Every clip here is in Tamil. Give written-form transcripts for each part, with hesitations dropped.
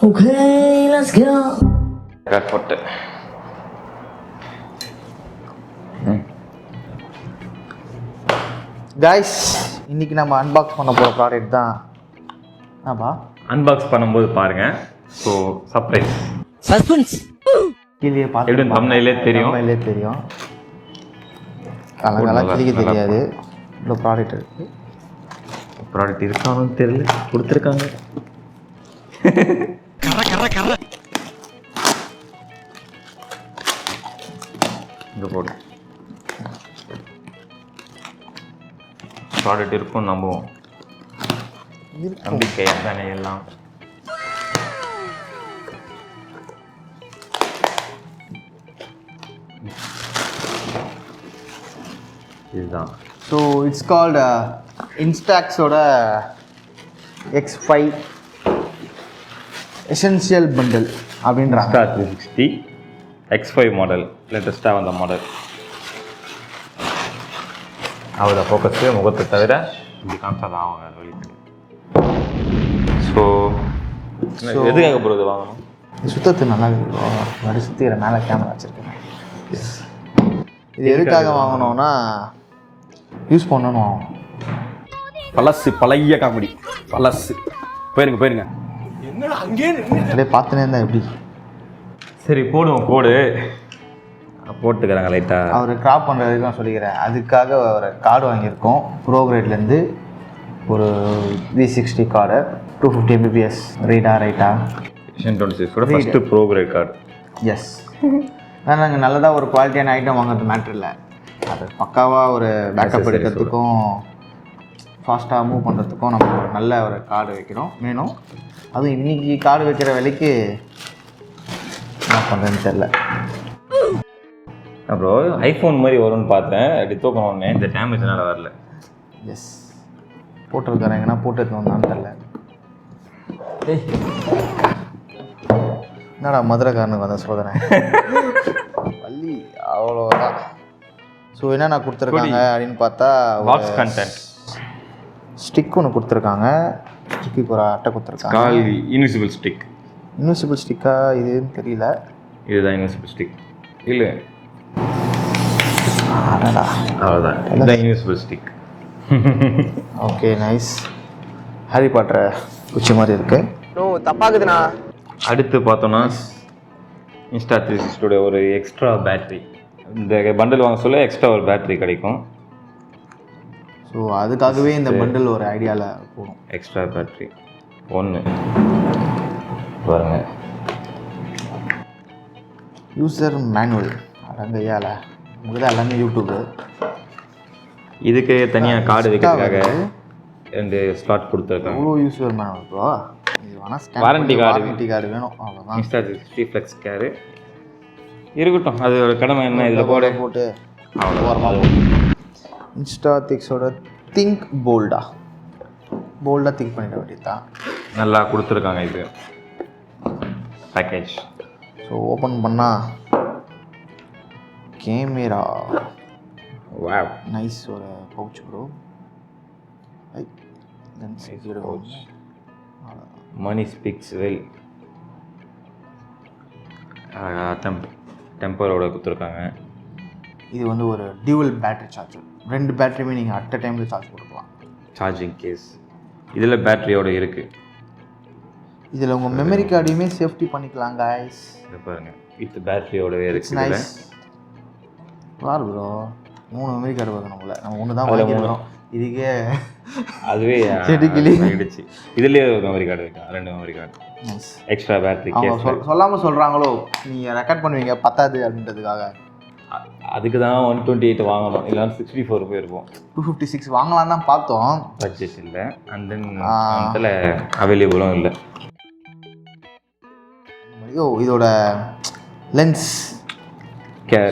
Okay, let's go. Cut போட்டு கைஸ் இன்னைக்கு நம்ம அன்பாக்ஸ் பண்ண போகிற ப்ராடக்ட் தான் ஆப்பா அன்பாக்ஸ் பண்ணும்போது பாருங்க. So surprise Suspense. கீழே பார்த்து எப்படி thumbnail-லே தெரியும். தெரியும் கலங்கலாம் கிளிக்க தெரியாது இவ்வளோ ப்ராடக்ட் இருக்குது. ப்ராடக்ட் இருக்கான்னு தெரியல, கொடுத்துருக்காங்க. இங்கே போடு. ப்ராடக்ட் இருக்கும் நம்புவோம். நம்பிக்கை தானே எல்லாம். இதுதான். ஸோ இட்ஸ் கால்ட் இன்ஸ்டாக்ஸோட X5 எசென்ஷியல் பண்டில் அப்படின்றாங்க. Insta 360 X5 மாடல், லேட்டஸ்ட்டாக வந்த மாடல். அவ்வளோ ஃபோக்கஸு முகத்தை தவிர இப்படி காமிச்சாதான் அவங்க வழி. ஸோ எதுக்காக போகிறது வாங்கணும்? சுத்தத்து நல்லா வடி சுற்றிக்கிற மேலே கேமரா வச்சுருக்கேன். இது எதுக்காக வாங்கணும்னா யூஸ் பண்ணணும் வாங்கணும். பழசு பழைய காமெடி பழசு. போயிருங்க அப்படியே பார்த்துனே இருந்தா எப்படி? சரி போடுவோம், போடு. போட்டுக்கிறாங்க லைட்டாக. அவர் கிராப் பண்ணுற வரைக்கும் நான் சொல்லிக்கிறேன். அதுக்காக ஒரு கார்டு வாங்கியிருக்கோம் ப்ரோ கிரேட்லேருந்து. ஒரு V60 கார்டு 250 mbps ரீடா ரைட்டா N26 first ProGrade card. Yes. ஆனால் நாங்கள் நல்லதாக ஒரு குவாலிட்டியான ஐட்டம் வாங்குறது மேட்ரு இல்லை. அது பக்காவாக ஒரு பேக்கப் எடுக்கிறதுக்கும் ஃபாஸ்ட்டாக மூவ் பண்ணுறதுக்கும் நம்ம ஒரு நல்ல ஒரு கார்டு வைக்கிறோம் வேணும். அதுவும் இன்றைக்கி கார்டு வைக்கிற விலைக்கு என்ன பண்ணுறதுன்னு தெரில. அப்புறம் ஐஃபோன் மாதிரி வரும்னு பார்த்தேன், அப்படி தூக்கணுன்னே இந்த டேமேஜ்னால வரல. எஸ் போட்டிருக்காருங்கன்னா போட்டு எடுத்து வந்தான்னு தெரில. என்னடா மதுரைக்காரனுக்கு வந்த சோதனை பள்ளி அவ்வளோதான். ஸோ என்னென்ன கொடுத்துருக்காங்க அப்படின்னு பார்த்தா பாக்ஸ் கண்டென்ட் ஸ்டிக் ஒன்று கொடுத்துருக்காங்க. ஸ்டிக்கு ஒரு அட்டை கொடுத்துருக்காங்க. கால் இன்விசிபிள் ஸ்டிக். இன்விசிபிள் ஸ்டிக்கா இதுன்னு தெரியல. இதுதான் இன்விசிபிள் ஸ்டிக். இல்லை அடடா அவ்வளோதான், இதுதான் invisible stick. Okay nice. Harry Potter குச்சி மாதிரி இருக்கு. தப்பாக்குதுண்ணா. அடுத்து பார்த்தோன்னா இன்ஸ்டா 360 ஒரு எக்ஸ்ட்ரா பேட்ரி. இந்த பண்டில் வாங்க சொல்ல எக்ஸ்ட்ரா ஒரு பேட்ரி கிடைக்கும். ஸோ அதுக்காகவே இந்த பண்டில் ஒரு ஐடியாவில் போகும். எக்ஸ்ட்ரா பேட்ரி ஒன்று பாருங்க. யூசர் மேனுவல் அடங்கையால் உங்களுக்கு தான் எல்லாமே யூடியூப்பு. இதுக்கு தனியாக கார்டு வைக்கிறதுக்காக 2 ஸ்லாட் கொடுத்துருக்காங்க. அவ்வளோ யூசர் மேனுவல் ப்ரோ. இது வேணால் வாரண்டி கார்டு வேணும் அவ்வளோதான். இன்ஸ்டா 360 ஃப்ளெக்ஸ் கேரு இருக்கட்டும், அது ஒரு கடமை. என்ன இதில் போட்டு அவ்வளோ இன்ஸ்டாதிக்ஸோட திங்க் போல்டாக திங்க் பண்ணிட வேண்டியது தான். நல்லா கொடுத்துருக்காங்க இது பேக்கேஜ். ஸோ ஓப்பன் பண்ணால் கேமரா வாவ் நைஸ் ஒரு பவுச் ப்ரோ. மணி ஸ்பீக்ஸ் வெல். டெம்பரோட கொடுத்துருக்காங்க. இது வந்து ஒரு டியூவல் பேட்டரி சார்ஜர். 2 பேட்டரியுமே நீங்கள் அட் அ டைமில் சார்ஜ் போட்டுக்கலாம். சார்ஜிங் கேஸ் இதில் பேட்டரியோடு இருக்குது. இதில் உங்கள் மெமரி கார்டையுமே சேஃப்டி பண்ணிக்கலாம் கைஸ். இதை பாருங்கள், வித் பேட்டரியோடவே இருக்குது. நைஸ் பாரு ப்ரோ. 3 மெமரி கார்டு வைக்கணும்ல, நம்ம ஒன்று தான் வாங்கியிருக்கோம். இதுக்கே அதுவே ஆகிடுச்சு. இதுலேயே ஒரு மெமரி கார்டு வைக்கலாம், 2 memory card. Nice. Extra battery அவங்க சொல்லாமல் சொல்கிறாங்களோ நீங்கள் ரெக்கார்ட் பண்ணுவீங்க பத்தாது அப்படின்றதுக்காக. அதுக்கு தான் 128 வாங்கணும், இல்லைன்னா 64 போயிருப்போம். 256 வாங்கலாம் தான் பார்த்தோம், பட்ஜெட் இல்லை. அண்ட் தென் அதில் அவைலபிளும் இல்லை. இதோட லென்ஸ்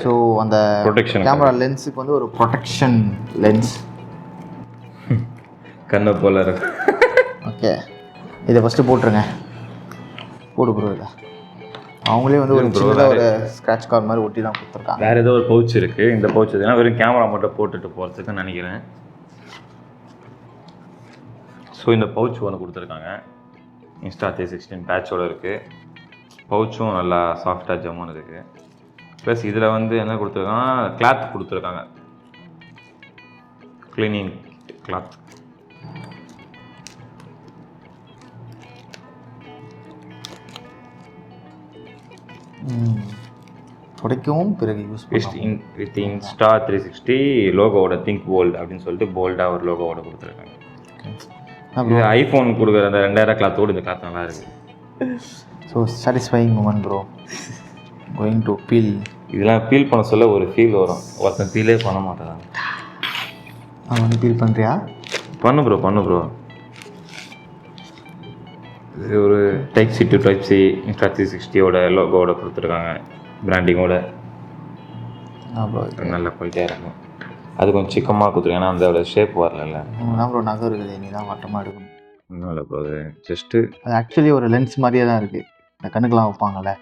ஸோ அந்த ப்ரொடெக்ஷன் கேமரா லென்ஸுக்கு வந்து ஒரு ப்ரொடெக்ஷன் லென்ஸ் கண்ணை போல இருக்கு. ஓகே இதை ஃபஸ்ட்டு போட்டுருங்க. போடு ப்ரோ. இதை அவங்களே வந்து ஒரு சின்னதாக ஒரு ஸ்க்ராட்ச் கார்டு மாதிரி ஒட்டி தான் கொடுத்துருக்காங்க. வேறு ஏதோ ஒரு பவுச் இருக்குது. இந்த பவுச் எதுனா வெறும் கேமரா மட்டும் போட்டுட்டு போகிறதுக்குன்னு நினைக்கிறேன். ஸோ இந்த பவுச் ஒன்று கொடுத்துருக்காங்க. இன்ஸ்டா 316 பேட்சோடு இருக்குது. பவுச்சும் நல்லா சாஃப்டாக ஜம்முன்னு இருக்குது. ப்ளஸ் இதில் வந்து என்ன கொடுத்துருக்காங்கன்னா கிளாத் கொடுத்துருக்காங்க, க்ளீனிங் கிளாத். துடைக்கவும் பிறகு யூஸ் வித் இன்ஸ்டா 360 லோகோவோட திங்க் போல்ட் அப்படின்னு சொல்லிட்டு போல்டாக ஒரு லோகோவோட கொடுத்துருக்காங்க. இது ஐஃபோன் கொடுக்குற அந்த 2000 கிளாத்தோடு இந்த கிளாத் நல்லா இருக்குது. So satisfying moment bro. Going to feel. இதெல்லாம் பீல் பண்ண சொல்ல ஒரு ஃபீல் வரும், ஒருத்தன் பீலே பண்ண மாட்டேறாங்க. அவன் வந்து பீல் பண்ணுறியா? பண்ணு ப்ரோ. இது ஒரு type C to type C Insta 360யோட லோகோவோட கொடுத்துருக்காங்க, பிராண்டிங்கோட. நல்ல குவாலிட்டியாக இருக்கும். அது கொஞ்சம் சிக்கமாக கொடுத்துருக்கேன், ஏன்னா அதோட ஷேப் வரல. ப்ரோ நகை இருக்குது, நீ தான் வட்டமாக எடுக்கணும். இன்னும் இல்லை ப்ரோ, அது ஜஸ்ட்டு அது ஆக்சுவலி ஒரு லென்ஸ் மாதிரியே தான் இருக்குது. இந்த கண்ணுக்கெலாம் வைப்பாங்கள்ல,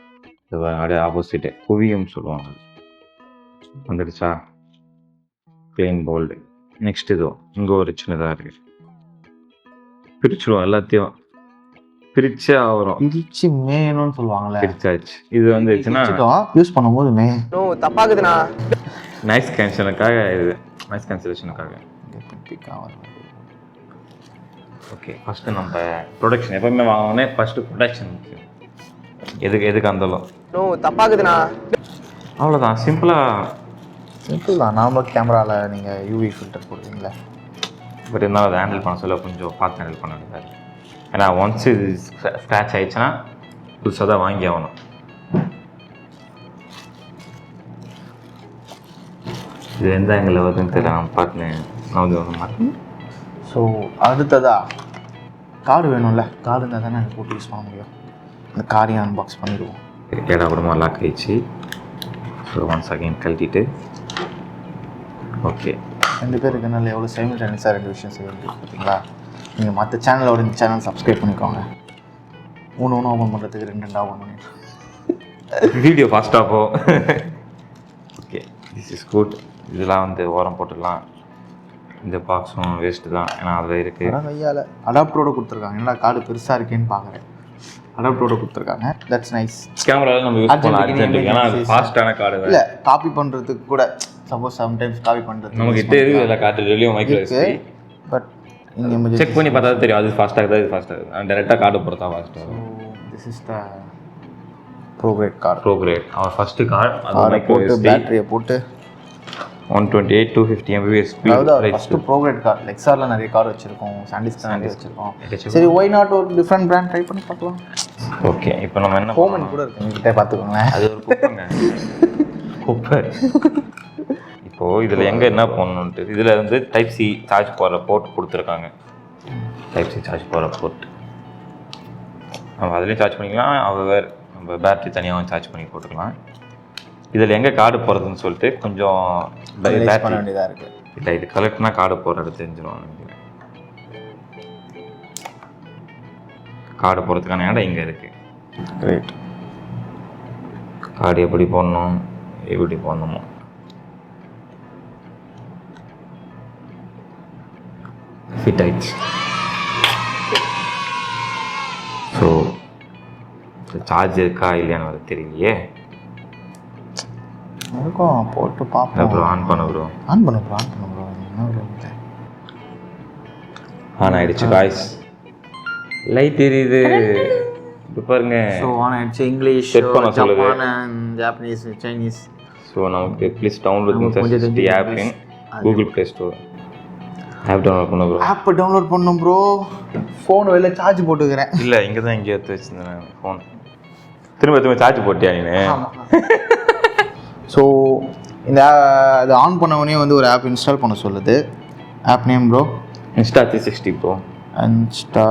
இது அப்படியே ஆப்போசிட்டு குவியம் சொல்லுவாங்க. வந்துடுச்சா க்ளீன் போல்டு. நெக்ஸ்ட் இதோ இங்கே ஒரு சின்னதாக இருக்குது, பிரிச்சுடுவோம் எல்லாத்தையும், பிரிச்சே ஆகிறோம். பிரிச்சு மேயணும்னு சொல்லுவாங்கல்ல, பிரிச்சாச்சு. இது வந்துச்சுன்னா யூஸ் பண்ணும்போது மே தப்பாகுதுண்ணா. நாய்ஸ் கேன்சலுக்காக, இது நாய்ஸ் கேன்சலேஷனுக்காக. ஓகே, ஃபஸ்ட்டு நம்ம ப்ரொடக்ஷன் எப்போவுமே வாங்கினோடனே ஃபஸ்ட்டு ப்ரொடக்ஷன் முக்கியம். எதுக்கு இருந்தாலும் தப்பாகுதுண்ணா. அவ்வளோதான், சிம்பிள் தான். நார்மல் கேமராவில் நீங்கள் யூவி ஃபில்டர் போடுவீங்களா? பட் இருந்தாலும் அதை ஹேண்டில் பண்ண சொல்ல கொஞ்சம் பார்த்து ஹேண்டில் பண்ண வேண்டியதாக இருக்குது. ஏன்னா ஒன்ஸ் இது ஸ்க்ராட்ச் ஆகிடுச்சுன்னா புதுசாக தான் வாங்கி ஆகணும். இது எந்த ஆங்கிளில் வருதுன்னு தெரியல, நம்ம பார்த்து நான் மாட்டேன். ஸோ அடுத்ததா கார்டு வேணும்ல, கார்டு இருந்தால் தானே எனக்கு போட்டு யூஸ் பண்ண முடியும். அந்த காரையும் அன்பாக்ஸ் பண்ணிடுவோம். கேடா கூடமா லாக் ஆகிடுச்சு. ஸோ ஒன்ஸ் அகைன் கழட்டிட்டு ஓகே. 2 பேர் இருக்கனால எவ்வளோ சைமல்டேனியஸாக 2 விஷயம் செய்ய முடியும் பார்த்தீங்களா? நீங்கள் மற்ற சேனலோட இந்த சேனல் சப்ஸ்கிரைப் பண்ணிக்கோங்க. ஒன்று ஓப்பன் பண்ணுறதுக்கு 2 ஓப்பன் பண்ணிடுறோம். வீடியோ ஃபாஸ்ட்டாக போ. Okay, this is good. இதெல்லாம் வந்து ஓரம் போட்டுடலாம். இந்த பாக்ஸும் வேஸ்ட்டு தான், ஏன்னா அதில் இருக்குது. கையால் அடாப்டரோடு கொடுத்துருக்காங்க. என்னடா கார்டு பெருசாக இருக்கேன்னு பார்க்குறேன். அடாப்டரோடு கொடுத்துருக்காங்க. That's nice. கேமராவில் நம்ம யூஸ் பண்ணலாம், ஏன்னா அது ஃபாஸ்ட்டான கார்டு. இல்லை, காப்பி பண்ணுறதுக்கு கூட சப்போஸ் சம்டைம்ஸ் காப்பி பண்ணுறது நமக்கு தெரியுது. இதில் கார்டு வெளியும் மைக்ரோ எஸ்டி, பட் இங்கே செக் பண்ணி பார்த்தா தெரியும் அது ஃபாஸ்ட்டாக இருக்குது, இது ஃபாஸ்ட்டாக இருக்குது. டேரெக்டாக கார்டு போகிறதா ஃபாஸ்ட்டாக. This is the ProGrade card. ProGrade our first card. அதை போட்டு பேட்டரியை போட்டு 128 250 mbps ஃபஸ்ட்டு ப்ரோக்ரேட் கார்டு. லெக்ஸாரில் நிறைய கார்டு வச்சுருக்கோம், சாண்டிஸ்க் நிறைய வச்சுருக்கோம். சரி, ஒய் நாட் ஒரு டிஃப்ரெண்ட் பிராண்ட் ட்ரை பண்ணி பார்க்கலாம். ஓகே, இப்போ நம்ம என்ன ஹோமன் கூட இருக்கு, என்கிட்ட பார்த்துக்கோங்களேன். அது ஒரு குப்பைங்க, குப்பை. இப்போது இதில் எங்கே என்ன பண்ணணுன்ட்டு, இதில் வந்து டைப் சி சார்ஜ் போடுற போர்ட் கொடுத்துருக்காங்க. டைப் சி சார்ஜ் போடுற போர்ட் நம்ம அதுலேயும் சார்ஜ் பண்ணிக்கலாம். வேறு நம்ம பேட்டரி தனியாக சார்ஜ் பண்ணி போட்டுக்கலாம். இதில் எங்கே கார்டு போகிறதுன்னு சொல்லிட்டு கொஞ்சம் பண்ண வேண்டியதாக இருக்குது. இல்லை, இது கலெக்ட்னா கார்டு போகிற இடத்து தெரிஞ்சிடும். கார்டு போகிறதுக்கான இடம் இங்கே இருக்குது. ரைட். கார்டு எப்படி போடணும், எப்படி போடணுமோ. ஃபிட் ஆயிடுச்சு. ஸோ சார்ஜ் இருக்கா இல்லையான்னு தெரியலையே. இருக்கும், போட்டு பார்ப்போம். ப்ரோ ஆன் பண்ண ப்ரோ. ஆன் பண்ண ப்ரோ. என்ன ப்ரோ ஆன் ஆயிடுச்சு காய்ஸ். லைட் எரியுது, இப்போ பாருங்க. ஸோ ஆன் ஆயிடுச்சு. இங்கிலீஷ், செட் பண்ண சொல்லுது, ஜாப்பனீஸ், சைனீஸ். ஸோ நமக்கு please download the app in Google Play Store. App download பண்ண ப்ரோ. ஆப் டவுன்லோட் பண்ணோம் ப்ரோ. ஃபோன் வெளில சார்ஜ் போட்டுக்கிறேன். இல்லை, இங்கே தான் இங்கே எடுத்து வச்சுருந்தேன் ஃபோன். திரும்ப சார்ஜ் போட்டியா நீ? ஸோ இந்த இது ஆன் பண்ணவொடனே வந்து ஒரு ஆப் இன்ஸ்டால் பண்ண சொல்லுது. App name bro Insta 360 bro. Insta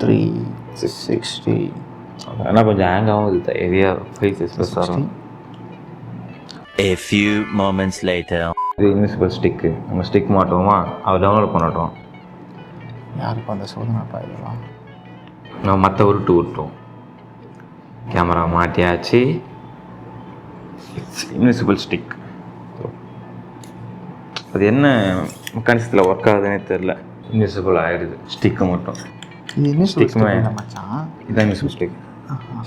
360. ஆனால் கொஞ்சம் ஹேங் ஆகும். இது ஹெவியாக ஃபைஸ் ப்ளஸ் ஆகும். A few moments later. இது இன்விசிபிள் ஸ்டிக்கு. நம்ம ஸ்டிக் மாட்டோமா, அவர் டவுன்லோட் பண்ணட்டும். யாருக்கும் அந்த சோதனை பாயிடலாம். நம்ம மற்ற உருட்டு விட்டோம். கேமரா மாட்டியாச்சு. Invisible stick. அது என்ன மெக்கானிசத்தில் ஒர்க் ஆகுதுன்னே தெரில. இன்விசிபிள் ஆகிடுது ஸ்டிக்கு மட்டும். இது என்ன ஸ்டிக்குமே ஸ்டிக் மச்சான்? இதான் மியூசிபல் ஸ்டிக்.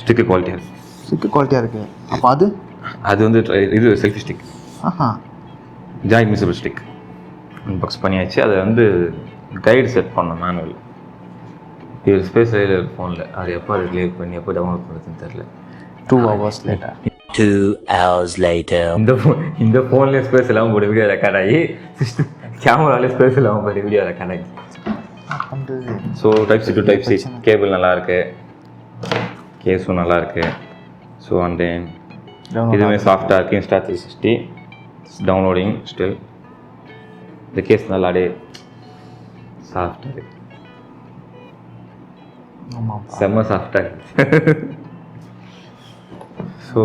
ஸ்டிக்கு குவாலிட்டியாக இருக்குது. ஸ்டிக்கு குவாலிட்டியாக இருக்குது. அப்போ அது அது வந்து இது செல்ஃபி ஸ்டிக். ஆஹா ஜாய் மியூசிபல் ஸ்டிக் அன்பாக்ஸ் பண்ணியாச்சு. அதை வந்து கைடு செட் பண்ணோம் மேனுவல். இது ஸ்பேஸ் ரைடர் ஃபோனில் அது எப்போ ரிலீவ் பண்ணி எப்போ டவுன்லோட் பண்ணுறதுன்னு தெரில. 2 hours later. 2 hours later. இந்த ஃபோன்லேயே ஸ்பேஸ் இல்லாமல் போட்டு வீடியோ ரெக்கார்ட் ஆகி கேமராலே ஸ்பேஸ் இல்லாமல் போட்டு வீடியோ ரெக்கார்ட் ஆகி. பண்ணுறது so type C to type C cable நல்லாயிருக்கு, கேஸும் நல்லாயிருக்கு. ஸோ அண்ட் தென் இதுவுமே சாஃப்டாக இருக்குது. Insta 360 downloading still. இந்த கேஸ் நல்லாடே சாஃப்டாக இருக்குது, ஆமாம். செம்ம சாஃப்டாக இருக்குது. ஸோ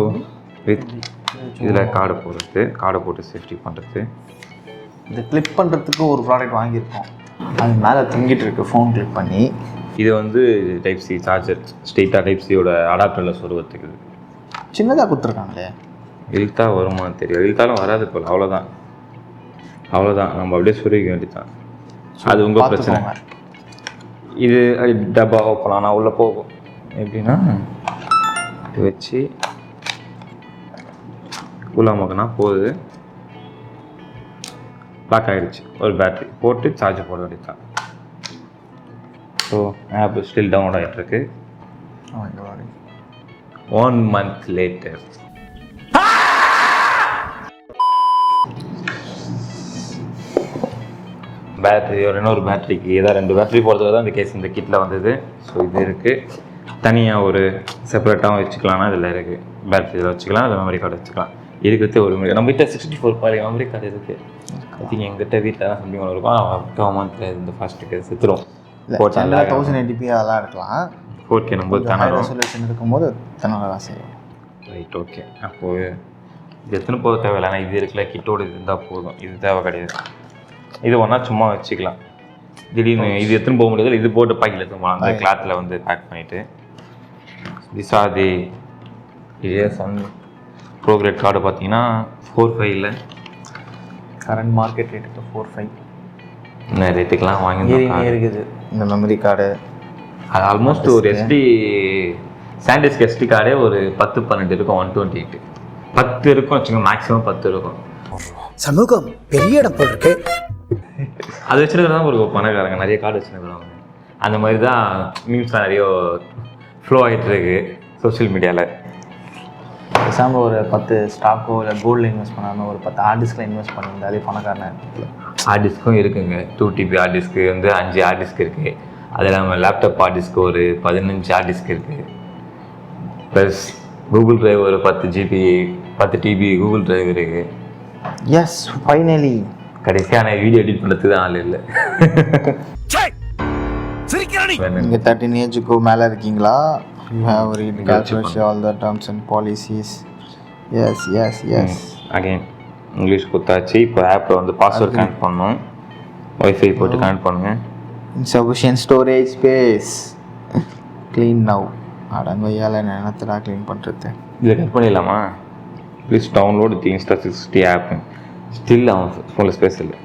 வித் இதில் கார்டு போட்டு சேஃப்டி பண்ணுறது. இது கிளிப் பண்ணுறதுக்கு ஒரு ப்ராடக்ட் வாங்கியிருக்கோம். அது மேலே தொங்கிட்டு இருக்கு ஃபோன் கிளிக் பண்ணி. இது வந்து டைப் சி சார்ஜர், ஸ்ட்ரெயிட்டாக டைப் சியோட அடாப்டரில் சொருவத்துக்கு. சின்னதாக கொடுத்துருக்காங்களே, இழுத்தா வருமா தெரியும். இழுத்தாலும் வராது போல். அவ்வளோதான் நம்ம அப்படியே சொருவிக்க வேண்டியதான். அது உங்கள் பிரச்சனை. இது டப்பா ஓப்பன் ஆனால் உள்ளே போகும். எப்படின்னா இது வச்சு உள்ளாமக்குனா போகுது. லாக் ஆகிடுச்சு. ஒரு பேட்ரி போட்டு சார்ஜ் போட வேண்டியதான். ஸோ ஆப் ஸ்டில் டவுன்லோட் ஆகிட்டுருக்கு. 1 month later. பேட்ரி இன்னொரு பேட்டரிக்கு ஏதாவது 2 பேட்டரி போடுறதுல தான் இந்த கேஸ் இந்த கிட்டில் வந்தது. ஸோ இது இருக்குது. தனியாக ஒரு செப்பரேட்டாகவும் வச்சுக்கலாம்னா இதில் இருக்குது. பேட்டரி இதில் வச்சுக்கலாம், இல்லை மெமரி கார்டு வச்சுக்கலாம். இருக்கிறது ஒரு நம்மகிட்ட 64 பாலி மெமரி கார்டு இருக்குது. ஐ திங்க் எங்கிட்ட வீட்டில் தான் சம்திங் ஒன்று இருக்கும். 2 month இந்த ஃபஸ்ட்டுக்கு செத்துரும். 1080p அதெல்லாம் எடுக்கலாம். 4K நம்ம தானே ரெசல்யூஷன் இருக்கும்போது தன்னால தான் செய்யும். Right, okay. அப்போது இது எத்தனை போக தேவையில்லை. ஆனால் இது இருக்குல்ல, கிட்டோடு இது இருந்தால் போதும். இது தேவை கிடையாது. இது ஒன்றா சும்மா வச்சுக்கலாம். திடீர்னு இது எத்தனை போக முடியாது. இது போட்டு பாக்கில் எடுத்து போகலாம். அந்த கிளாத்தில் வந்து பேக் பண்ணிவிட்டு. விசாதி இயர்ஸ் அண்ட் ப்ரோக்ரேட் கார்டு பார்த்தீங்கன்னா 4.5 இல்லை. கரண்ட் மார்க்கெட் ரேட்டுக்கு 4.5 இந்த ரேட்டுக்கெலாம் வாங்கி இருக்குது இந்த மெமரி கார்டு. அது ஆல்மோஸ்ட் ஒரு எஸ்டி சாண்டிஸ்க் எஸ்டி கார்டே ஒரு 10-12 இருக்கும். 128 10 இருக்கும் வச்சுக்கோங்க. மேக்ஸிமம் 10 இருக்கும். சமூகம் பெரிய இடம் போல் இருக்கு. அது வச்சுருக்கிறதா ஒரு பணக்காரங்க நிறைய கார்டு வச்சுருக்கிறாங்க. அந்த மாதிரி தான் மீம்ஸ்லாம் நிறைய ஃப்ளோ ஆகிட்டு இருக்கு சோஷியல் மீடியாவில். பேசாமல் ஒரு 10 ஸ்டாக்கோ இல்லை கோல்டில் இன்வெஸ்ட் பண்ணாமல் ஒரு 10 ஹார்ட் டிஸ்கில் இன்வெஸ்ட் பண்ணியிருந்தாலே பணக்காரனாக இருக்குது. ஹார்ட் டிஸ்க்கும் இருக்குங்க. 2 TB ஹார்ட் டிஸ்க்கு வந்து 5 ஹார்ட் டிஸ்க் இருக்குது. அது இல்லாமல் லேப்டாப் ஹார்ட் டிஸ்க் ஒரு 15 ஹார்ட் டிஸ்க் இருக்குது. ப்ளஸ் கூகுள் ட்ரைவ் ஒரு 10 TB கூகுள் ட்ரைவ் இருக்குது. Yes, finally. கடைசியான வீடியோ எடிட் பண்ணுறதுக்கு தான் ஆள் இல்லை. நீங்கள் 13 ஏஜுக்கு மேலே இருக்கீங்களா? You have read calculation all the terms and policies. Yes. Again English கொடுத்தாச்சு. இப்போ ஆப்பில் வந்து பாஸ்வேர்ட் கனெக்ட் பண்ணணும். ஒய்ஃபை போட்டு கனெக்ட் பண்ணுங்க. Insufficient storage space. Clean now. அடங்கையால் நினைத்தடா க்ளீன் பண்ணுறது. இதில் கட் பண்ணிடலாமா? Please download the Insta 360 app. Still அவன் ஃபோனில் ஸ்பேஸ் இல்லை.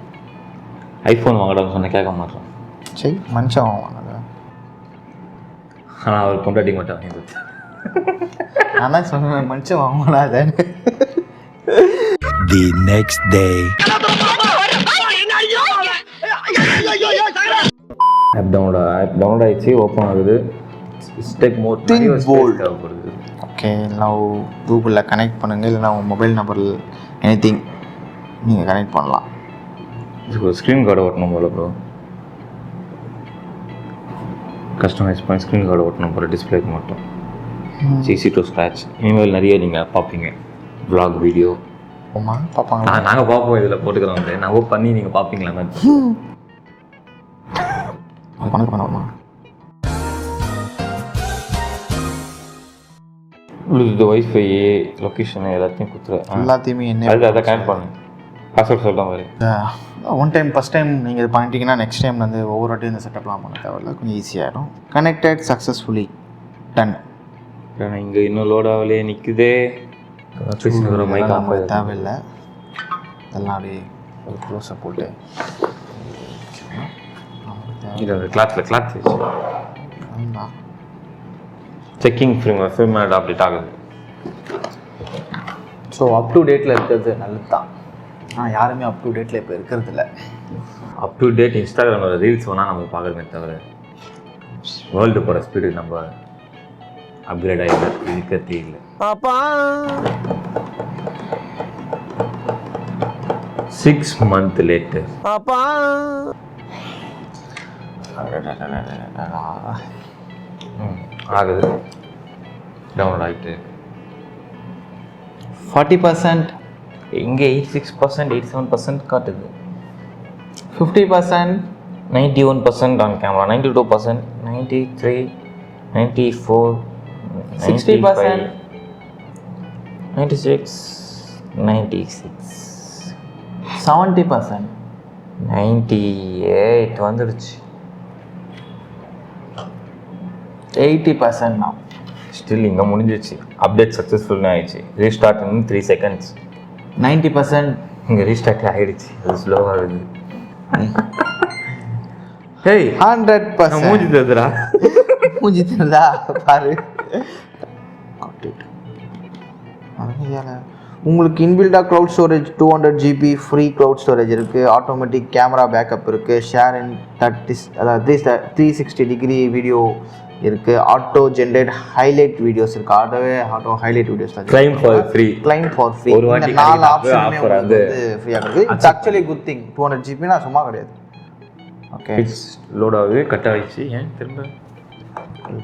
ஐஃபோன் வாங்கடான்னு சொன்ன கேட்க மாட்டான். சரி, மனுஷன் வாங்கினது. ஆனால் அவர் கொண்டாடி மாட்டான் வாங்கி கொடுத்து. நான் தான் சொன்னேன் மனுஷன் வாங்கினாதேன்னு. The next day. App download ஆகிடுச்சு. ஓப்பன் ஆகுது. ஸ்டெக் மோட் தேவைப்படுது. ஓகே, நான் கூகுளில் கனெக்ட் பண்ணுங்கள். இல்லைனா உங்கள் மொபைல் நம்பரில் எனிதிங் நீங்கள் கனெக்ட் பண்ணலாம். இதுக்கு ஒரு ஸ்க்ரீன் கார்டு ஓட்டணும் போல ப்ரோ. கஸ்டமைஸ் பண்ணி ஸ்க்ரீன் கார்டு ஓட்டணும் போல டிஸ்பிளேக்கு மட்டும். CC to scratch. இனிமேல் நிறைய நீங்கள் பார்ப்பீங்க. vlog வீடியோ பார்ப்பாங்களா? நாங்கள் பார்ப்போம். இதில் போட்டுக்கிறோம். நாங்கள் பண்ணி நீங்கள் பார்ப்பீங்களா? பண்ணலாமா? ப்ளூடூத், ஒய்ஃபை, லொக்கேஷன் எல்லாத்தையும் கொடுத்துருவேன். எல்லாத்தையுமே என்ன அதை கனெக்ட் பண்ணு. பாஸ்வேர்ட் சொல்கிற மாதிரி. ஒன் டைம் ஃபஸ்ட் டைம் நீங்கள் இது பண்ணிட்டீங்கன்னா நெக்ஸ்ட் டைம் வந்து ஒவ்வொரு வாட்டியும் இந்த செட்டப்லாம் பண்ண தேவையில்ல. கொஞ்சம் ஈஸியாகிடும். Connected successfully ton. இங்கே இன்னும் லோட் ஆகலையே நிற்குதே. மைக் ஆஃப் தேவையில்லை. இதெல்லாம் அப்படியே ஒரு க்ளோஸை போட்டு கிளாத் வச்சு ஆமாம். செக்கிங் ஃபில்ம் அப்டேட் ஆகுது. ஸோ அப் டு டேட்டில் இருக்கிறது நல்லது தான். ஆனால் யாருமே அப் டு டேட்டில் இப்போ இருக்கிறது இல்லை. அப் டு டேட் இன்ஸ்டாகிராமில் ரீல்ஸ் வேணால் நம்ம பார்க்குறமே தவிர வேர்ல்டு போகிற ஸ்பீடு நம்ம அப்கிரேட் ஆகிடுது இருக்கிறதே இல்லை. 6 months later. ஆகுது டவுன்லோட் ஆகிட்டு 40%, இங்கே 86%, 87% காட்டுது. 50%, 91% ஆன் கேமரா, 92%, 93, 94, 60%, 96, 96, 70%. 98 வந்துடுச்சு. 80% now. ஸ்டில் இங்கே முடிஞ்சிச்சு. அப்டேட் சக்ஸஸ்ஃபுல்னு ஆயிடுச்சு. ரீஸ்டார்ட் இன் 3 seconds. 90%. இங்கே ரீஸ்டார்ட் ஆகிடுச்சு. அது ஸ்லோவாக இருக்குது. ஹேய் 100%. மூஞ்சி தருதுடா. மூஞ்சி தெரியுதா பாரு. உங்களுக்கு இன்பில்டாக cloud storage 200 GB free cloud storage இருக்குது. ஆட்டோமேட்டிக் கேமரா பேக்கப் இருக்குது. ஷேர் இன் 360 டிகிரி வீடியோ இருக்குது. ஆட்டோ ஜென்ரேட் ஹைலைட் வீடியோஸ் இருக்குது. ஆட்டோ ஹைலைட் வீடியோஸ் தான். Claim for free. ஒரு வாட்டி 4 ஆப்ஷனுமே ஆஃபர் வந்து ஃப்ரீயாக இருக்குது. It's actually good thing. 200 GB சும்மா கிடையாது. ஓகே, இட்ஸ் லோட் ஆகுது. கட் ஆகிடுச்சு. ஏன் திரும்ப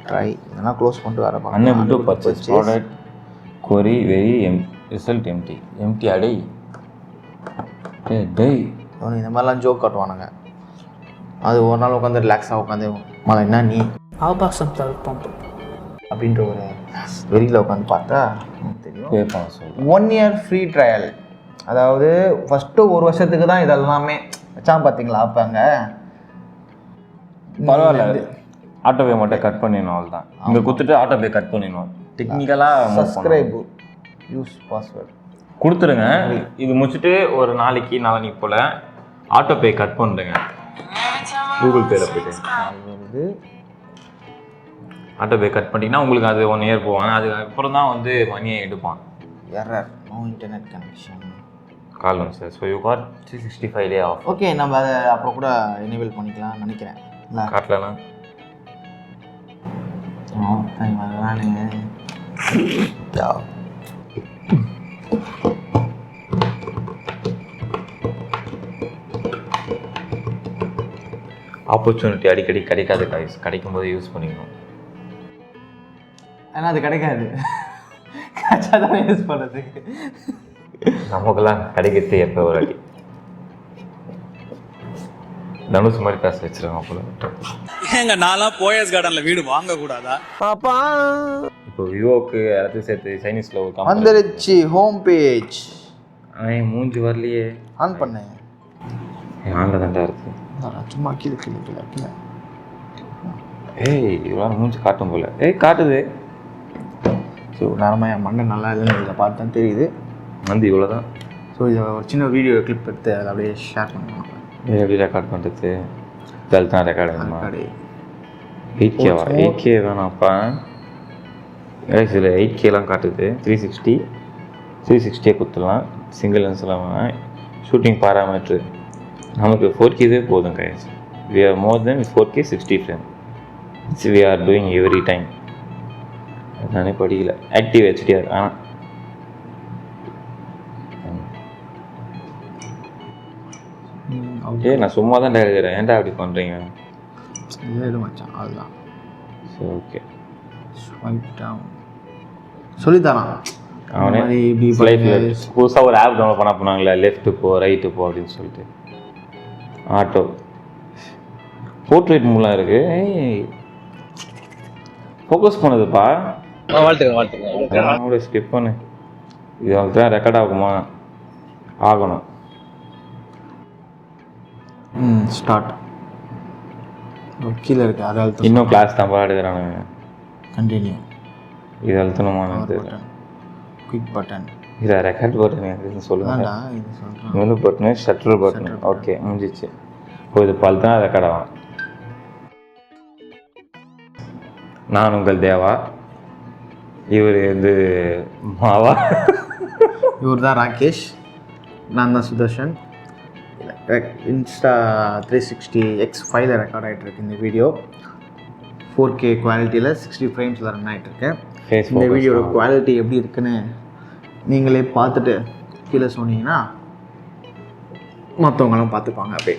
ட்ரை இதெல்லாம் க்ளோஸ் பண்ணிட்டு வர unable to purchase product query very result empty அடை டேய் இந்த மாதிரிலாம் ஜோக் காட்டுவானுங்க. அது ஒரு நாள் உட்காந்து ரிலாக்ஸாக உட்காந்து மழை என்ன நீ ஆபாசம் தவிர்ப்போம் அப்படின்ற ஒரு வெளியில் உட்காந்து பார்த்தா தெரியும். பே பண்ண சொல்லு. 1 year ஃப்ரீ ட்ரையல். அதாவது ஃபஸ்ட்டு 1 வருஷத்துக்கு தான் இதெல்லாமே வச்சான் பார்த்தீங்களா. அப்போ அங்கே பரவாயில்ல, ஆட்டோபே மட்டும் கட் பண்ணிடணும். அவ்வளோ தான். இங்கே கொடுத்துட்டு ஆட்டோபே கட் பண்ணிடணும். டெக்னிக்கலாக சப்ஸ்கிரைப் யூஸ் பாஸ்வேர்டு கொடுத்துருங்க. இது முடிச்சுட்டு ஒரு நாளைக்கு போல் ஆட்டோபே கட் பண்ணுறேங்க. கூகுள் பேயில் போய்ட்டு ஆட்டோபே கட் பண்ணிட்டீங்கன்னா உங்களுக்கு அது 1 year போவாங்க. அதுக்கப்புறம் தான் வந்து மணியை எடுப்பான். Error no internet connection call வந்து sir. So you got 365 day off. ஓகே, நம்ம அதை அப்புறம் கூட எனேபிள் பண்ணிக்கலாம்னு நினைக்கிறேன். காட்டலாம். ஆப்பர்ச்சுனிட்டி அடிக்கடி கிடைக்காது காய்ஸ். கிடைக்கும் போது யூஸ் பண்ணிக்கணும். ஏன்னா அது கிடைக்காது. கச்சா தான் யூஸ் பண்ணுறதுக்கு. நமக்கெல்லாம் கிடைக்கிறது எப்போ ஒரு அடி. தனுஷ் மாதிரி காசு வச்சிருக்காங்க போல. எங்க நான்லாம் போயஸ் கார்டன்ல வீடு வாங்க கூடாதா? இப்போ விவோக்கு எல்லாத்தையும் சேர்த்து சைனீஸில் ஒரு கம்பெனி வந்துருச்சு ஹோம் பேஜ். மூஞ்சி வரலையே. ஆன் பண்ணேன். ஆனில் தாண்டா இருக்கு. சும்மா கீழே ஏய் இவ்வளோ மூஞ்சி காட்டும் போல. காட்டுது. ஸோ நேரமாக என் மண்டை நல்லா இல்லைன்னு இதை பார்த்து தான் தெரியுது. வந்து இவ்வளோ தான். ஸோ இதை ஒரு சின்ன வீடியோ கிளிப் எடுத்து அதை அப்படியே ஷேர் பண்ணுவாங்க. எப்படி ரெக்கார்ட் பண்ணுறது? இதில் தான் ரெக்கார்ட் ஆகுமா? 8Kவா? 8K வேணாம்ப்பா. இதில் 8Kலாம் காட்டுது. 360 கொடுத்துடலாம். சிங்கிள் லென்ஸ்லாம் வேணாம். ஷூட்டிங் பாராமீட்ரு நமக்கு 4K போதும் guys. We are more than 4K 60 frame. We are doing every time. நானே படிக்கல. Active HDR. நான் சும்மா தான் இருக்கிறேன். ஏன்டா அப்படி பண்ணுறீங்க? மச்சான் அதுதான். சரி ஓகே. சொல்லித்தரான் அவனே புதுசாக ஒரு ஆப் டவுன்லோட் பண்ண போனாங்களே, லெஃப்ட்டு போ ரைட்டு போ அப்படின்னு சொல்லிட்டு. ஆட்டோ போர்ட்ரேட் மூலம் இருக்குது. ஃபோக்கஸ் பண்ணுதுப்பா. வாழ்த்துக்க ஸ்கிப் பண்ணு. இது அவங்களுக்கு தான் ரெக்கார்ட் ஆகுமா? ஆகணும். ஸ்டார்ட் கீழே இருக்குது. அதை இன்னும் கிளாஸ் தான் எடுக்கிறானுங்க. கண்டினியூ. இது அழுத்தணுமான குயிக் பட்டன். இதை ரெக்கார்ட் பட்டன் சொல்லுங்கள். இது சொல்கிறேன். Menu button shutter button. Okay முடிஞ்சிச்சு. இப்போ இது பல் தான் ரெக்கார்ட் ஆகும். நான் உங்கள் தேவா. இவர் வந்து மாவா. இவர் தான் ராகேஷ். நான் தான் சுதர்ஷன். இன்ஸ்டா 360 X5 ரெக்கார்ட் ஆகிட்டுருக்கு இந்த வீடியோ. 4K குவாலிட்டியில் 60 ஃப்ரேம்ஸில் ரன் ஆகிட்டுருக்கு. இந்த வீடியோட குவாலிட்டி எப்படி இருக்குன்னு நீங்களே பார்த்துட்டு கீழே சொன்னீங்கன்னா மற்றவங்களாம் பார்த்துப்பாங்க. அப்படியே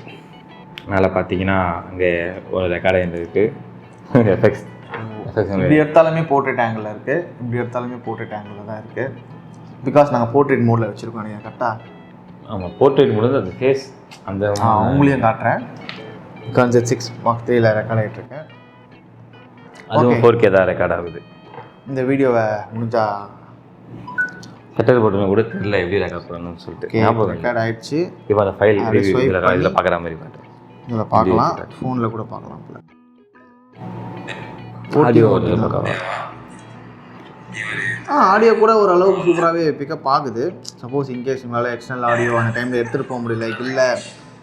மேலே பார்த்தீங்கன்னா அங்கே ஒரு ரெக்கார்டு இருந்திருக்கு. எஃபெக்ட்ஸ் இப்படி எடுத்தாலுமே போர்ட்ரேட் ஆங்கிளில் இருக்குது, இப்படி எடுத்தாலுமே போர்ட்ரேட் ஆங்கிளில் தான் இருக்குது. பிகாஸ் நாங்கள் போர்ட்ரேட் மோடில் வச்சுருக்கோம். நீங்கள் கரெக்டாக ஆமாம், போர்ட்ரேட் முடிஞ்சு அந்த ஃபேஸ் அந்த உங்களையும் காட்டுறேன். பிகாஸ் Z6 Mark 3ல் ரெக்கார்ட் ஆகிட்டுருக்கேன். அதுவும் 4K தான் ரெக்கார்ட் ஆகுது. இந்த வீடியோவை முடிஞ்சா செட்டர் போட்டு கூட தெரியல எப்படி ரெக்கார்ட் பண்ணணும்னு சொல்லிட்டு ரெக்கார்ட் ஆகிடுச்சு. இப்போ அந்த ஃபைல் இதில் பார்க்குற மாதிரி பாட்டு இதில் பார்க்கலாம், ஃபோனில் கூட பார்க்கலாம். ஆடியோ ஆடியோ கூட ஓரளவுக்கு சூப்பராகவே பிக்கப் ஆகுது. சப்போஸ் இன்கேஸ் உங்களால் எக்ஸ்டர்னல் ஆடியோ அந்த டைமில் எடுத்துகிட்டு போக முடியல இல்லை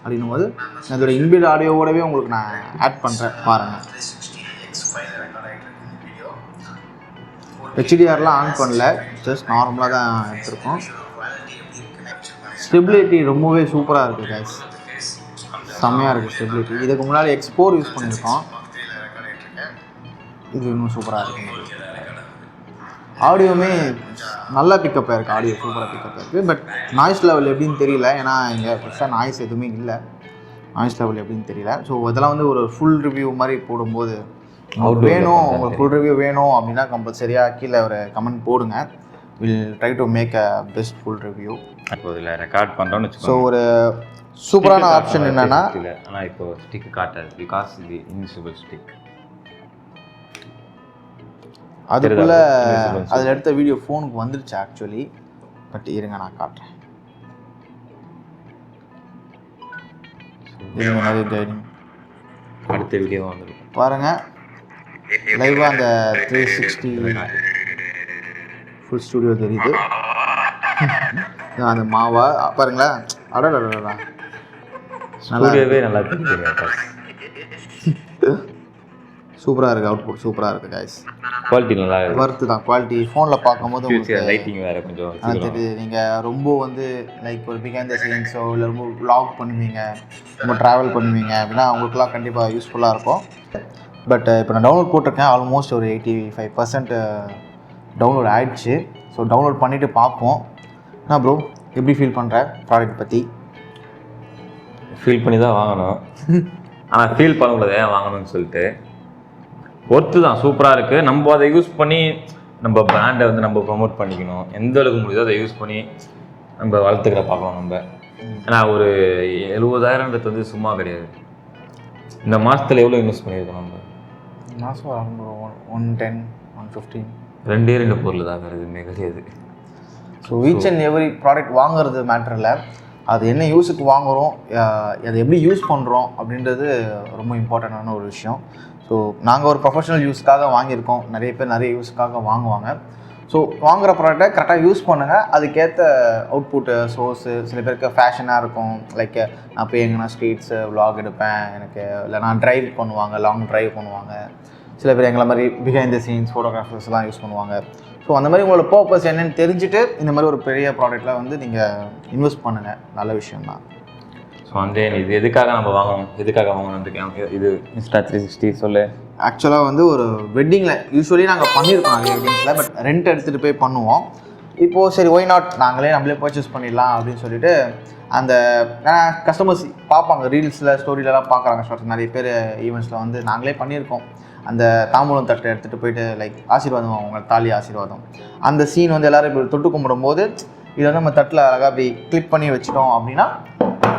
அப்படின்னும் போது அதோட இன்பில்ட் ஆடியோவோடவே உங்களுக்கு நான் ஆட் பண்ணுறேன் பாருங்கள். HDRலாம் ஆன் பண்ணல, ஜஸ்ட் நார்மலாக தான் எடுத்துருக்கோம். ஸ்டெபிலிட்டி ரொம்பவே சூப்பராக இருக்குது கைஸ், செம்மையாக இருக்குது ஸ்டெபிலிட்டி. இதுக்கு முன்னாடி X4 யூஸ் பண்ணியிருக்கோம், இது இன்னும் சூப்பராக இருக்குது. ஆடியோவுமே நல்லா பிக்கப் ஆகிருக்கு, ஆடியோ சூப்பராக பிக்கப் ஆகிருக்கு. பட் நாய்ஸ் லெவல் எப்படின்னு தெரியல, ஏன்னா இங்கே பெருசாக நாய்ஸ் எதுவுமே இல்லை. நாய்ஸ் லெவல் எப்படின்னு தெரியல. ஸோ இதெல்லாம் வந்து ஒரு ஃபுல் ரிவ்யூ மாதிரி போடும்போது வேணும், உங்களுக்கு ஃபுல் ரிவ்யூ வேணும் அப்படின்னா கம்பல்சரியாக கீழே ஒரு கமெண்ட் போடுங்க. Will try to make a best full review. இப்போ இதில் ரெக்கார்ட் பண்ணுறோன்னு ஸோ ஒரு சூப்பரான ஆப்ஷன் என்னென்னா, ஆனால் இப்போ ஸ்டிக் காட்டாது பிகாஸ் இது இன்விசிபிள் ஸ்டிக். அதுக்குள்ளே அதில் எடுத்த வீடியோ ஃபோனுக்கு வந்துருச்சு ஆக்சுவலி. பட் இருங்க நான் காட்டுறேன். இருங்க நிறைய கைடிங் அடுத்த வீடியோ வந்துடும் பாருங்கள். லைவாக அந்த 360 ஃபுல் ஸ்டூடியோ தெரியுது. அந்த மாவா பாருங்களேன், அடடா ஸ்டூடியோவே நல்லா தெரியுது. சூப்பராக இருக்குது, அவுட்புட் சூப்பராக இருக்குது கைஸ். குவாலிட்டி நல்லா இருக்குது, ஒர்த்து தான் குவாலிட்டி. ஃபோனில் பார்க்கும்போது உங்களுக்கு லைட்டிங் வேறு கொஞ்சம் தெரியுது. நீங்கள் ரொம்ப வந்து லைக் ஒரு பிஹைண்ட் த சீன்ஸோ இல்லை ரொம்ப வ்ளாக் பண்ணுவீங்க, ரொம்ப ட்ராவல் பண்ணுவீங்க அப்படின்னா அவங்களுக்குலாம் கண்டிப்பாக யூஸ்ஃபுல்லாக இருக்கும். பட் இப்போ நான் டவுன்லோட் போட்டிருக்கேன், ஆல்மோஸ்ட் ஒரு 85% டவுன்லோட் ஆகிடுச்சு. ஸோ டவுன்லோட் பண்ணிவிட்டு பார்ப்போம். என்ன ப்ரோ எப்படி ஃபீல் பண்ணுற ப்ராடக்ட் பற்றி? ஃபீல் பண்ணி தான் வாங்கணும், ஆனால் ஃபீல் பண்ணக்கூடாது ஏன் வாங்கணும்னு சொல்லிட்டு. ஒர்த்து தான், சூப்பராக இருக்குது. நம்ம அதை யூஸ் பண்ணி நம்ம பிராண்டை வந்து நம்ம ப்ரொமோட் பண்ணிக்கணும். எந்த அளவுக்கு முடியுதோ அதை யூஸ் பண்ணி நம்ம வளர்த்துக்கிற பார்க்கலாம் நம்ம. ஏன்னா ஒரு 70,000 வந்து சும்மா கிடையாது. இந்த மாதத்தில் எவ்வளோ இன்வெஸ்ட் பண்ணியிருக்கோம் நம்ம? மாதம் 110 115 2 பொருள் தான், வேறு எதுவுமே கிடையாது. So each and every product வாங்குறது மேட்டர் இல்லை, அது என்ன யூஸுக்கு வாங்குகிறோம், அதை எப்படி யூஸ் பண்ணுறோம் அப்படின்றது ரொம்ப இம்பார்ட்டண்ட்டான ஒரு விஷயம். ஸோ நாங்கள் ஒரு ப்ரொஃபஷனல் யூஸ்க்காக வாங்கியிருக்கோம், நிறைய பேர் நிறைய யூஸுக்காக வாங்குவாங்க. ஸோ வாங்குகிற ப்ராடக்டை கரெக்டாக யூஸ் பண்ணுங்கள், அதுக்கேற்ற அவுட்புட்டு சோர்ஸு. சில பேருக்கு ஃபேஷனாக இருக்கும், லைக் நான் போய் எங்கன்னா ஸ்ட்ரீட்ஸு விலாக் எடுப்பேன் எனக்கு, இல்லை நான் ட்ரைவ் பண்ணுவாங்க, லாங் ட்ரைவ் பண்ணுவாங்க. சில பேர் எங்களை மாதிரி பிஹைண்ட் த சீன்ஸ் ஃபோட்டோகிராஃபர்ஸ்லாம் யூஸ் பண்ணுவாங்க. ஸோ அந்த மாதிரி உங்களோட பர்பஸ் என்னென்னு தெரிஞ்சுட்டு இந்த மாதிரி ஒரு பெரிய ப்ராடக்ட்டில் வந்து நீங்கள் இன்வெஸ்ட் பண்ணுங்கள், நல்ல விஷயம்தான். ஸோ வந்து இது எதுக்காக நம்ம வாங்கணும், எதுக்காக வாங்கணுன்ட்டு இது இன்ஸ்டா 360 சொல்லு. ஆக்சுவலாக வந்து ஒரு வெட்டிங்கில் யூஸ்வலி நாங்கள் பண்ணியிருக்கோம் நிறைய வெட்டிங்ஸில், பட் ரெண்ட் எடுத்துகிட்டு போய் பண்ணுவோம். இப்போது சரி ஒய் நாட் நம்மளே பர்ச்சேஸ் பண்ணிடலாம் அப்படின்னு சொல்லிட்டு அந்த கஸ்டமர்ஸ் பார்ப்பாங்க, ரீல்ஸில் ஸ்டோரியிலலாம் பார்க்குறாங்க ஷார்ட்ஸ். நிறைய பேர் ஈவெண்ட்ஸில் வந்து நாங்களே பண்ணியிருக்கோம். அந்த தாம்பூலம் தட்டை எடுத்துகிட்டு போயிட்டு லைக் ஆசீர்வாதம், அவங்க தாலி ஆசீர்வாதம், அந்த சீன் வந்து எல்லோரும் இப்படி தொட்டு கும்பிடும் போது இதை வந்து நம்ம தட்டில் அழகாக அப்படி கிளிக் பண்ணி வச்சிட்டோம் அப்படின்னா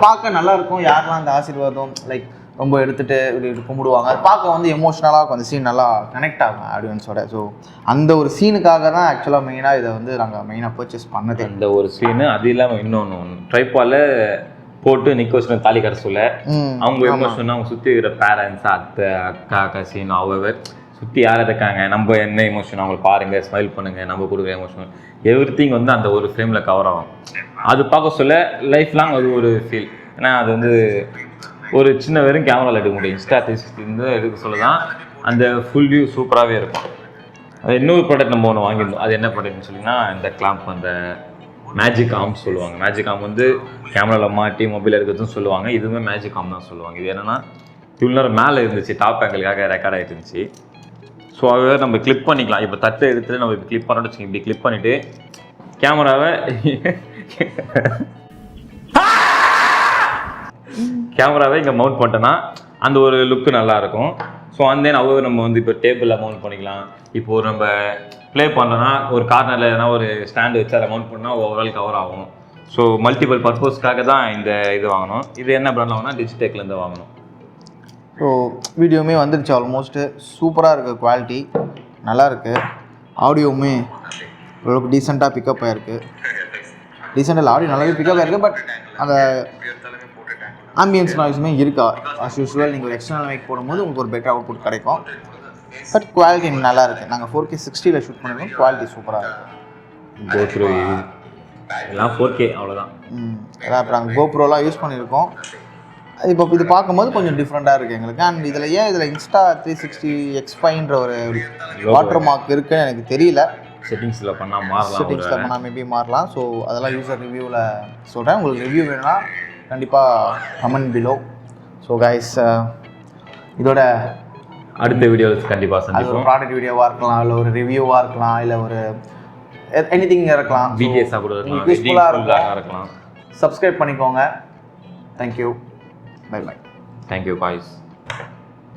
பார்க்க நல்லாயிருக்கும். யாரெல்லாம் அந்த ஆசீர்வாதம் லைக் ரொம்ப எடுத்துகிட்டு இப்படி கும்பிடுவாங்க, அது பார்க்க வந்து எமோஷ்னலாக இருக்கும், அந்த சீன் நல்லா கனெக்ட் ஆகும் ஆடியன்ஸோட. ஸோ அந்த ஒரு சீனுக்காக தான் ஆக்சுவலாக மெயினாக இதை வந்து நாங்கள் மெயினாக பர்ச்சேஸ் பண்ணது. அந்த ஒரு சீனு. அது இல்லாமல் இன்னொன்று ட்ரைபாலில் போட்டு நிற்க வச்சுன தாலி கடை சொல்ல அவங்க எமோஷன், அவங்க சுற்றி இருக்கிற பேரண்ட்ஸ், அத்தை, அக்கா, கசின், அவர் சுற்றி யார் இருக்காங்க, நம்ம என்ன எமோஷன் அவங்களை பாருங்கள், ஸ்மைல் பண்ணுங்கள், நம்ம கொடுக்குற எமோஷன் எவ்ரிதிங் வந்து அந்த ஒரு ஃப்ரேமில் கவர் ஆகும். அது பார்க்க சொல்ல லைஃப் லாங் அது ஒரு ஃபீல். ஏன்னா அது வந்து ஒரு சின்ன வெறும் கேமராவில் எடுக்க முடியும், இன்ஸ்டா 360 எடுக்க சொல்ல தான் அந்த ஃபுல் வியூ சூப்பராகவே இருக்கும். அது இன்னொரு ப்ராடக்ட் நம்ம ஒன்று வாங்கியிருந்தோம். அது என்ன ப்ராடக்ட்னு சொல்லிங்கன்னா இந்த கிளாம்ப், அந்த மேஜிக் ஆர்ம் சொல்லுவாங்க. மேஜிக் ஆர்ம் வந்து கேமராவில் மாட்டி மொபைல் எடுக்கிறதுன்னு சொல்லுவாங்க. இதுவுமே மேஜிக் ஆர்ம் தான் சொல்லுவாங்க. இது என்னென்னா இவ்வளோ நேரம் மேலே இருந்துச்சு, டாப் ஆங்கிளுக்காக ரெக்கார்ட் ஆகிட்டு இருந்துச்சு. ஸோ அதை நம்ம கிளிக் பண்ணிக்கலாம். இப்போ தட்டு எடுத்துகிட்டு நம்ம இப்போ கிளிக் பண்ணோன்னு வச்சுக்கோங்க. இப்படி கிளிக் பண்ணிவிட்டு கேமராவை இங்கே மவுண்ட் பண்ணிட்டோன்னா அந்த ஒரு லுக்கு நல்லாயிருக்கும். ஸோ அந்த அவ்வளோ நம்ம வந்து இப்போ டேபிளில் மவுண்ட் பண்ணிக்கலாம். இப்போது நம்ம ப்ளே பண்ணுறோன்னா ஒரு கார்னரில் எதனா ஒரு ஸ்டாண்டு வச்சு அதை மவுண்ட் பண்ணால் ஓவரால் கவர் ஆகும். ஸோ மல்டிபிள் பர்பஸ்க்காக தான் இந்த இது வாங்கணும். இது என்ன பிராண்டில் வாங்கினா டிஜிடெக்லேருந்து வாங்கணும். ஸோ வீடியோவுமே வந்துடுச்சு, ஆல்மோஸ்ட்டு சூப்பராக இருக்குது, குவாலிட்டி நல்லா இருக்குது. ஆடியோவுமே ஓரளவுக்கு டீசெண்டாக பிக்கப் ஆகிருக்கு. டீசெண்டாக ஆடியோ நல்லாவே பிக்கப் ஆகிருக்கு. பட் அந்த ஆம்பியன்ஸ் நாய்ஸுமே இருக்கா ஆஸ் யூஸ்வல். நீங்கள் ஒரு எக்ஸ்டர்னல் மைக் போடும்போது உங்களுக்கு ஒரு பெட்டர் அவுட்புட் கிடைக்கும். பட் குவாலிட்டி நல்லா இருக்குது. நாங்கள் 4K 60 ஷூட் பண்ணியிருக்கோம். குவாலிட்டி சூப்பராக இருக்குது. கோப்ரோ எல்லாம் 4K அவ்வளோதான். அதான் அப்புறம் நாங்கள் கோப்ரோலாம் யூஸ் பண்ணியிருக்கோம். இப்போ இது பார்க்கும்போது கொஞ்சம் டிஃப்ரெண்ட்டாக இருக்குது எங்களுக்கு. அண்ட் இதில் இன்ஸ்டா 360 X5ன்ற ஒரு வாட்டர் மார்க் இருக்குன்னு எனக்கு தெரியல. செட்டிங்ஸில் பண்ணால் மாறலாம், செட்டிங்ஸில் பண்ணால் மேபி மாறலாம். ஸோ அதெல்லாம் யூசர் ரிவ்யூவில் சொல்கிறேன். உங்களுக்கு ரிவ்யூ வேணும்னா கண்டிப்பாக கமெண்ட் பிலோ. ஸோ கைஸ், இதோட அடுத்த வீடியோவில் கண்டிப்பாக அது ஒரு சந்திப்போம். ப்ராடக்ட் வீடியோவாக இருக்கலாம், இல்லை ஒரு ரிவ்யூவாக இருக்கலாம், இல்லை ஒரு எனிதிங் இருக்கலாம். பிடிஎஸ்ஸாக கூட உங்களுக்கு யூஸ்ஃபுல்லாக இருக்கலாம். சப்ஸ்கிரைப் பண்ணிக்கோங்க. Thank you. Bye bye. Thank you boys.